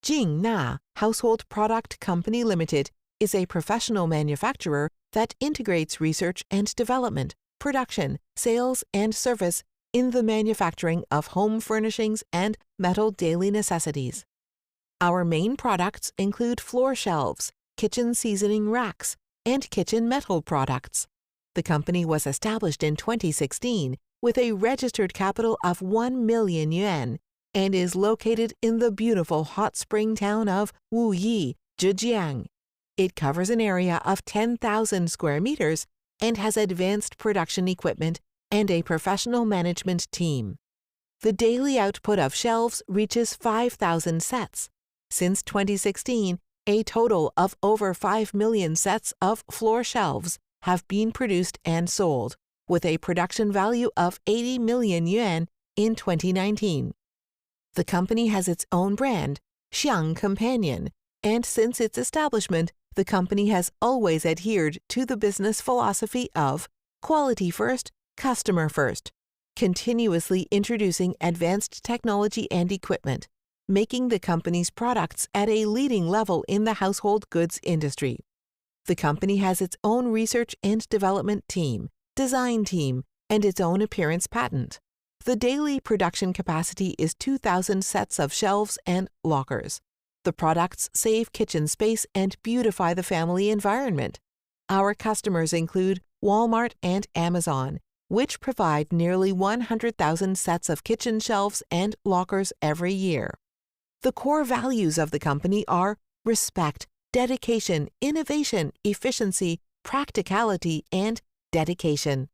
Jingna Household Product Company Limited is a professional manufacturer that integrates research and development, production, sales, and service in the manufacturing of home furnishings and metal daily necessities. Our main products include floor shelves, kitchen seasoning racks, and kitchen metal products. The company was established in 2016 with a registered capital of 1 million yuan and is located in the beautiful hot spring town of Wuyi, Zhejiang. It covers an area of 10,000 square meters and has advanced production equipment and a professional management team. The daily output of shelves reaches 5,000 sets. Since 2016, a total of over 5 million sets of floor shelves have been produced and sold, with a production value of 80 million yuan in 2019. The company has its own brand, Xiang Companion, and since its establishment, the company has always adhered to the business philosophy of quality first, customer first, continuously introducing advanced technology and equipment, making the company's products at a leading level in the household goods industry. The company has its own research and development team, design team, and its own appearance patent. The daily production capacity is 2,000 sets of shelves and lockers. The products save kitchen space and beautify the family environment. Our customers include Walmart and Amazon, which provide nearly 100,000 sets of kitchen shelves and lockers every year. The core values of the company are respect, dedication, innovation, efficiency, practicality, and dedication.